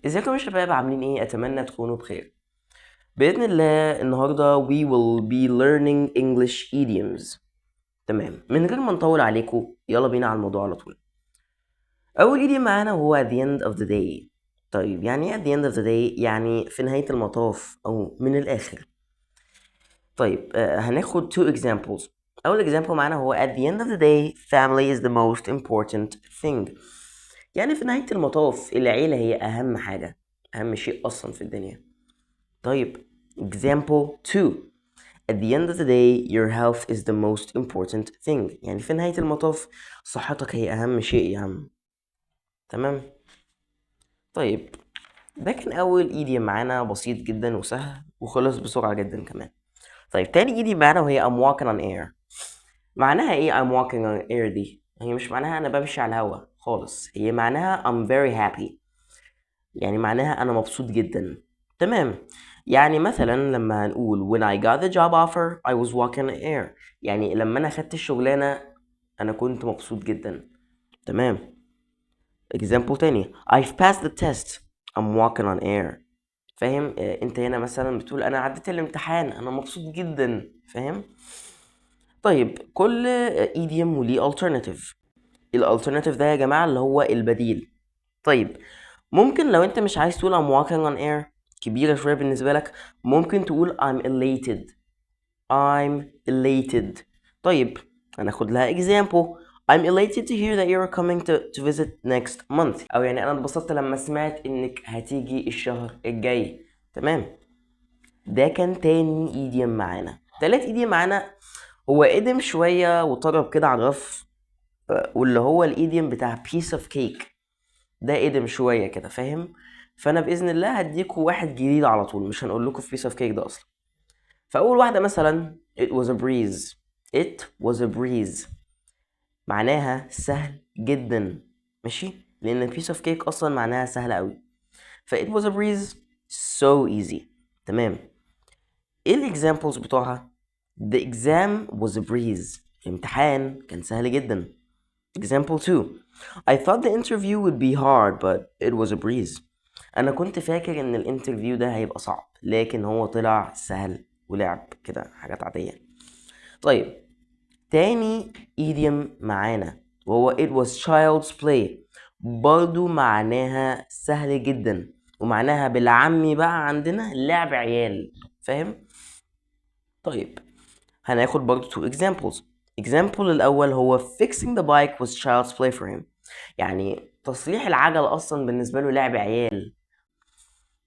ازيكم يا شباب، عاملين ايه؟ اتمنى تكونوا بخير. باذن الله النهارده we will be learning English idioms. تمام، من غير ما نطول عليكم يلا بينا على الموضوع على طول. اول idiom معانا هو at the end of the day. طيب يعني ايه at the end of the day؟ يعني في نهايه المطاف او من الاخر. طيب هناخد two examples. اول example معانا هو at the end of the day family is the most important thing. يعني في نهايه المطاف العيله هي اهم حاجه، اهم شيء اصلا في الدنيا. طيب example 2. At the end of the day your health is the most important thing. يعني في نهاية المطاف صحتك هي أهم شيء يا عم. تمام. طيب ده كان أول idiom معانا، بسيط جدا وسهل وخلص بسرعة جدا كمان. طيب تاني idiom معانا وهي I'm walking on air. معناها ايه I'm walking on air دي؟ هي مش معناها أنا بمشي على الهوا خالص، هي معناها I'm very happy. يعني معناها أنا مبسوط جدا. تمام. يعني مثلا لما هنقول when I got the job offer I was walking on air، يعني لما أنا خدت الشغلانة أنا كنت مبسوط جدا. تمام. example تاني I've passed the test I'm walking on air. فاهم؟ انت هنا مثلا بتقول انا عديت الامتحان انا مبسوط جدا. فاهم؟ طيب كل idiom وليه alternative. الالترناتيف ده يا جماعة اللي هو البديل. طيب ممكن لو انت مش عايز تقول I'm walking on air، كبيرة شوية بالنسبة لك، ممكن تقول I'm elated. I'm elated. طيب هناخد لها example. I'm elated to hear that you're coming to visit next month. او يعني انا اتبسطت لما سمعت انك هتيجي الشهر الجاي. تمام. ده كان تاني idiom معانا. تالت idiom معانا هو قدم شوية وطرب كده على الرف، واللي هو الايديوم بتاع piece of cake. ده قدم شويه كده، فاهم؟ فانا باذن الله هديكوا واحد جديد على طول، مش هنقول لكم في piece of cake ده اصلا. فاول واحده مثلا it was a breeze. it was a breeze معناها سهل جدا. ماشي، لان piece of cake اصلا معناها سهله قوي. ف it was a breeze so easy. تمام. ايه الاكزامبلز بتوعها؟ the exam was a breeze. الامتحان كان سهل جدا. example 2. I thought the interview would be hard but it was a breeze. أنا كنت فاكر إن الانترفيو ده هيبقى صعب لكن هو طلع سهل ولعب كده حاجات عادية. طيب تاني idiom معانا وهو it was child's play. برضو معناها سهل جدا ومعناها بالعامي بقى عندنا لعب عيال. فاهم؟ طيب هناخد برضو two examples. example الأول هو fixing the bike was child's play for him. يعني تصليح العجل أصلا بالنسبة له لعب عيال.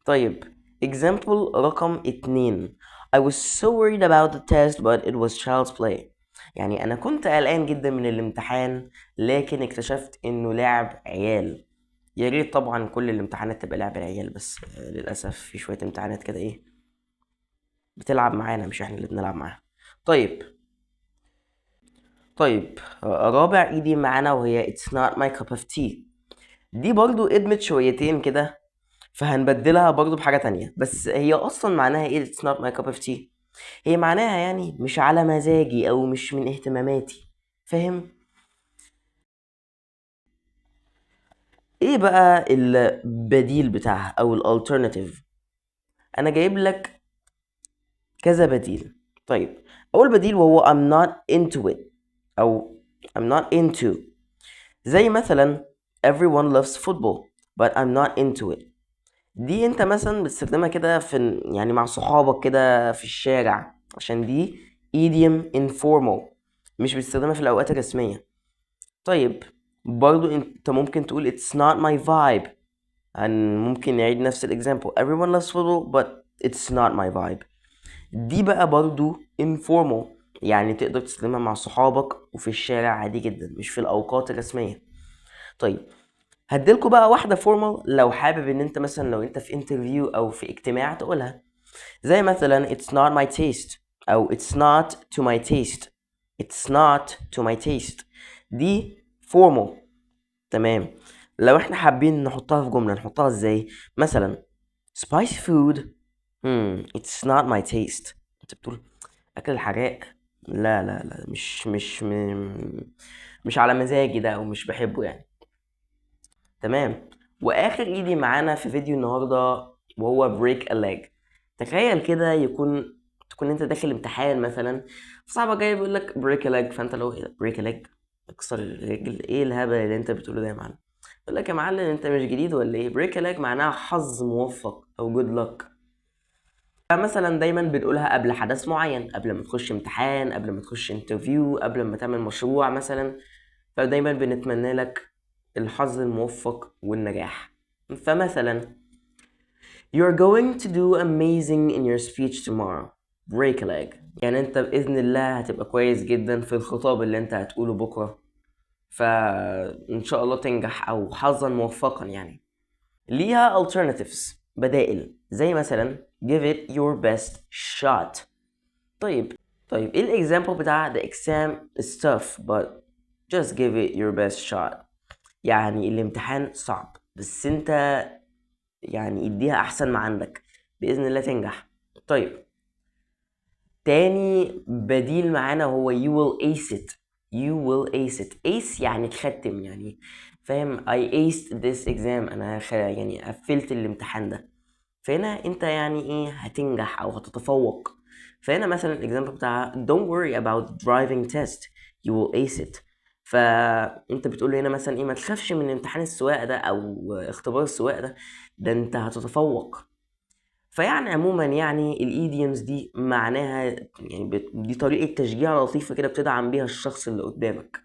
طيب example رقم 2. I was so worried about the test but it was child's play. يعني أنا كنت قلقان جدا من الامتحان لكن اكتشفت إنه لعب عيال. يا ريت طبعا كل الامتحانات تبقى لعب العيال، بس للأسف في شوية امتحانات كده إيه بتلعب معانا مش إحنا اللي بنلعب معاها. طيب رابع ايدي معانا وهي it's not my cup of tea. دي برضو ادمت شويتين كده، فهنبدلها برضو بحاجة تانية. بس هي اصلا معناها ايه it's not my cup of tea؟ هي معناها يعني مش على مزاجي او مش من اهتماماتي. فاهم؟ ايه بقى البديل بتاعها او الالترناتيف؟ انا جايب لك كذا بديل. طيب اول بديل وهو I'm not into it او I'm not into. زي مثلا everyone loves football but I'm not into it. دي انت مثلا بتستخدمها كده في يعني مع صحابك كده في الشارع، عشان دي idiom informal، مش بتستخدمها في الأوقات الرسمية. طيب برضو انت ممكن تقول it's not my vibe. ممكن نعيد نفس الexample everyone loves football but it's not my vibe. دي بقى برضو informal، يعني تقدر تستخدمها مع صحابك وفي الشارع عادي جدا مش في الأوقات الرسمية. طيب هديلكوا بقى واحدة فورمال لو حابب ان انت مثلا لو انت في انترفيو او في اجتماع تقولها. زي مثلا it's not my taste او it's not to my taste. it's not to my taste دي formal. تمام. لو احنا حابين نحطها في جملة نحطها ازاي؟ مثلا spicy food it's not my taste. انت بتقول اكل الحراق لا مش على مزاجي ده او مش بحبه يعني. تمام. واخر ايدي معانا في فيديو النهارده وهو break a leg. تخيل كده تكون انت داخل امتحان مثلا، صاحبك جاي بيقول لك break a leg، فانت لو ايه break a leg، اكسر الرجل، ايه الهبل اللي انت بتقوله ده يا معلم؟ يقول لك يا معلم انت مش جديد ولا ايه؟ break a leg معناها حظ موفق او good luck. مثلا دايما بنقولها قبل حدث معين، قبل ما تخش امتحان، قبل ما تخش انترفيو، قبل ما تعمل مشروع مثلا، فدايما بنتمنى لك الحظ الموفق والنجاح. فمثلا you're going to do amazing in your speech tomorrow, break a leg، يعني انت بإذن الله هتبقى كويس جدا في الخطاب اللي انت هتقوله بكرة، فإن شاء الله تنجح أو حظا موفقا يعني. ليها alternatives، بدائل، زي مثلا give it your best shot. طيب ايه الاكزامبل بتاع the exam is tough but just give it your best shot؟ يعني الامتحان صعب بس انت يعني اديها احسن ما عندك، باذن الله تنجح. طيب تاني بديل معانا هو you will ace it. you will ace it. ace يعني تختم، يعني فاهم؟ I aced this exam، انا يعني قفلت الامتحان ده. فهنا انت يعني ايه هتنجح او هتتفوق. فهنا مثلا الاكزامبل بتاع don't worry about driving test, you will ace it. فانت بتقول له هنا مثلا ايه، ما تخافش من امتحان السواقه ده او اختبار السواقه ده، ده انت هتتفوق. فيعني عموما يعني الايديومز دي معناها يعني دي طريقه تشجيع لطيفه كده بتدعم بيها الشخص اللي قدامك.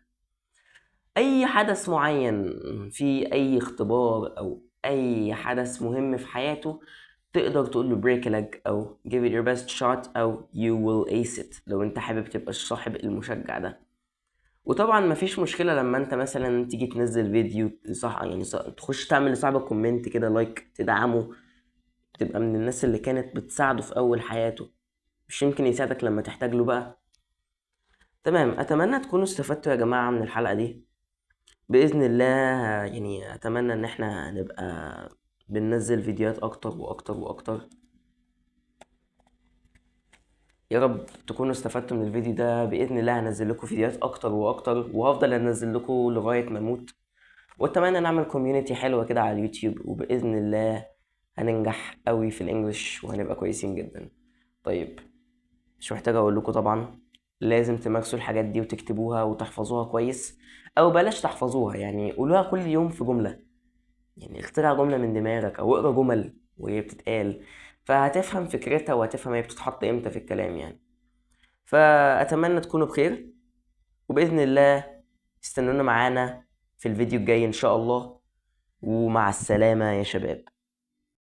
اي حدث معين، في اي اختبار او اي حدث مهم في حياته، تقدر تقول له break a leg او give it your best shot او you will ace it لو انت حابب تبقى الصاحب المشجع ده. وطبعا مفيش مشكلة لما انت مثلا تيجي تنزل فيديو صح، يعني تخش تعمل لصاحبك كومنت كده، لايك، تدعمه، تبقى من الناس اللي كانت بتساعده في اول حياته، مش يمكن يساعدك لما تحتاج له بقى. تمام، اتمنى تكونوا استفدتوا يا جماعة من الحلقة دي بإذن الله. يعني اتمنى ان احنا نبقى بننزل فيديوهات اكتر واكتر واكتر. يا رب تكونوا استفدتوا من الفيديو ده، بإذن الله هنزل لكم فيديوهات أكتر وأكتر، وهفضل أنزل لكم لغاية ما أموت. وأتمنى نعمل كوميونيتي حلوة كده على اليوتيوب، وبإذن الله هننجح قوي في الإنجليش وهنبقى كويسين جدا. طيب مش محتاج أقول لكم طبعا لازم تمارسوا الحاجات دي وتكتبوها وتحفظوها كويس، أو بلاش تحفظوها، يعني قولوها كل يوم في جملة، يعني اخترع جملة من دماغك أو اقرا جمل وهي بتتقال، فهتفهم فكرتها وهتفهم هي بتتحط امتى في الكلام يعني. فأتمنى تكونوا بخير، وبإذن الله استنونا معانا في الفيديو الجاي إن شاء الله، ومع السلامة يا شباب.